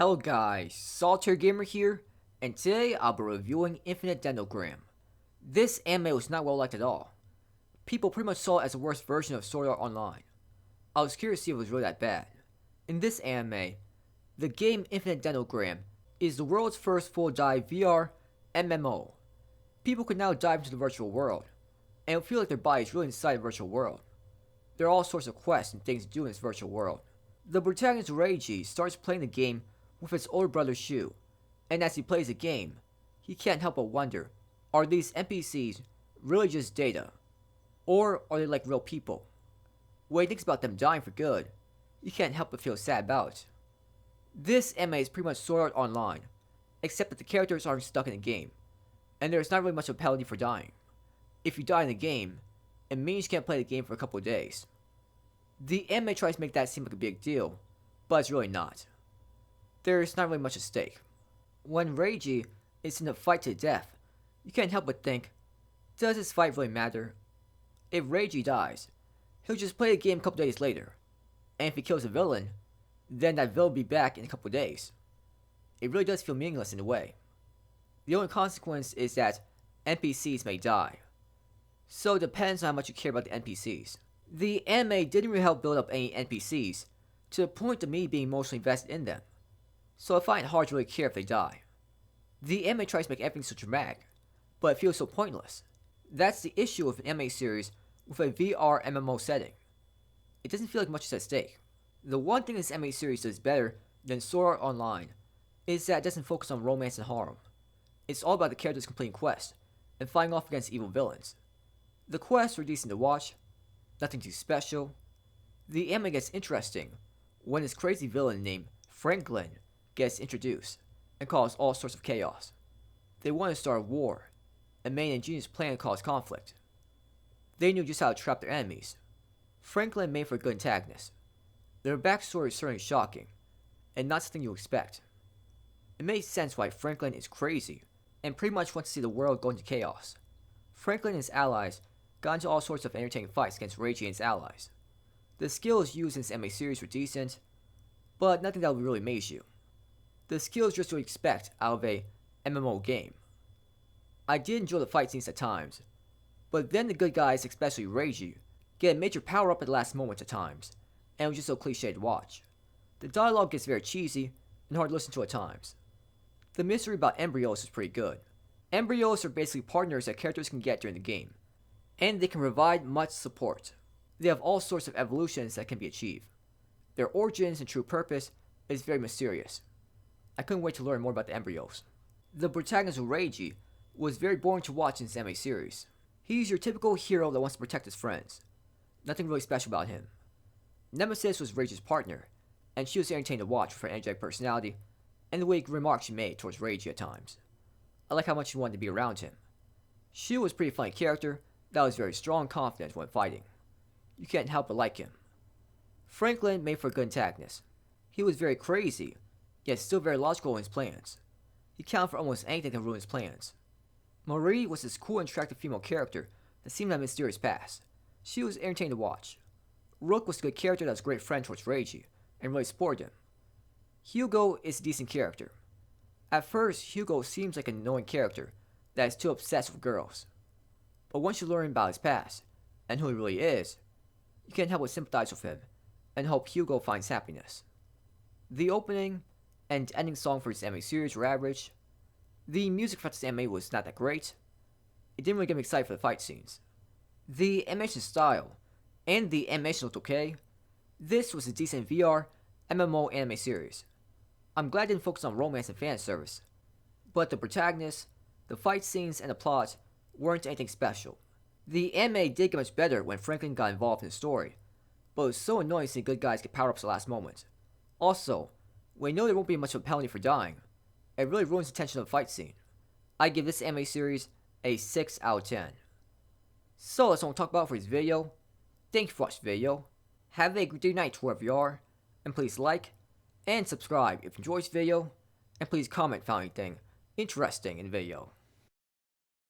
Hello guys, Solitaire Gamer here, and today I'll be reviewing Infinite Dendrogram. This anime was not well liked at all. People pretty much saw it as the worst version of Sword Art Online. I was curious to see if it was really that bad. In this anime, the game Infinite Dendrogram is the world's first full dive VR MMO. People can now dive into the virtual world, and feel like their body is really inside the virtual world. There are all sorts of quests and things to do in this virtual world. The protagonist Reiji starts playing the game with his older brother Shu, and as he plays the game, he can't help but wonder, are these NPCs really just data? Or are they like real people? When he thinks about them dying for good, he can't help but feel sad about it. This anime is pretty much Sword Art Online, except that the characters aren't stuck in the game, and there's not really much of a penalty for dying. If you die in the game, it means you can't play the game for a couple of days. The anime tries to make that seem like a big deal, but it's really not. There's not really much at stake. When Reiji is in a fight to the death, you can't help but think, does this fight really matter? If Reiji dies, he'll just play the game a couple days later, and if he kills a villain, then that villain will be back in a couple days. It really does feel meaningless in a way. The only consequence is that NPCs may die. So it depends on how much you care about the NPCs. The anime didn't really help build up any NPCs, to the point of me being emotionally invested in them. So I find it hard to really care if they die. The anime tries to make everything so dramatic, but it feels so pointless. That's the issue with an anime series with a VR MMO setting. It doesn't feel like much is at stake. The one thing this anime series does better than Sword Art Online is that it doesn't focus on romance and harem. It's all about the characters completing quests and fighting off against evil villains. The quests were decent to watch, nothing too special. The anime gets interesting when this crazy villain named Franklin gets introduced and cause all sorts of chaos. They want to start a war and made an ingenious plan to cause conflict. They knew just how to trap their enemies. Franklin made for a good antagonist. Their backstory is certainly shocking, and not something you expect. It makes sense why Franklin is crazy, and pretty much wants to see the world go into chaos. Franklin and his allies got into all sorts of entertaining fights against Reiji and his allies. The skills used in this anime series were decent, but nothing that would really amaze you. The skills just what you expect out of a MMO game. I did enjoy the fight scenes at times, but then the good guys, especially Reiji, get a major power up at the last moment at times, and it was just so cliche to watch. The dialogue gets very cheesy and hard to listen to at times. The mystery about embryos is pretty good. Embryos are basically partners that characters can get during the game, and they can provide much support. They have all sorts of evolutions that can be achieved. Their origins and true purpose is very mysterious. I couldn't wait to learn more about the embryos. The protagonist Reiji was very boring to watch in this anime series. He's your typical hero that wants to protect his friends. Nothing really special about him. Nemesis was Reiji's partner, and she was entertaining to watch for her energetic personality and the weak remarks she made towards Reiji at times. I like how much she wanted to be around him. She was a pretty funny character that was very strong and confident when fighting. You can't help but like him. Franklin made for a good antagonist. He was very crazy, yet still very logical in his plans. He counted for almost anything to ruin his plans. Marie was this cool and attractive female character that seemed to have a mysterious past. She was entertaining to watch. Rook was a good character that was a great friend towards Reiji, and really supported him. Hugo is a decent character. At first, Hugo seems like an annoying character that is too obsessed with girls. But once you learn about his past, and who he really is, you can't help but sympathize with him, and hope Hugo finds happiness. The opening and ending song for this anime series were average. The music for this anime was not that great. It didn't really get me excited for the fight scenes. The animation style and the animation looked okay. This was a decent VR MMO anime series. I'm glad it didn't focus on romance and fan service, but the protagonist, the fight scenes, and the plot weren't anything special. The anime did get much better when Franklin got involved in the story, but it was so annoying seeing good guys get power-ups at the last moment. Also, when you know there won't be much of a penalty for dying, it really ruins the tension of the fight scene. I give this anime series a 6 out of 10. So that's all I'm talking about for this video. Thank you for watching the video. Have a good night wherever you are, and please like and subscribe if you enjoyed this video, and please comment if you found anything interesting in the video.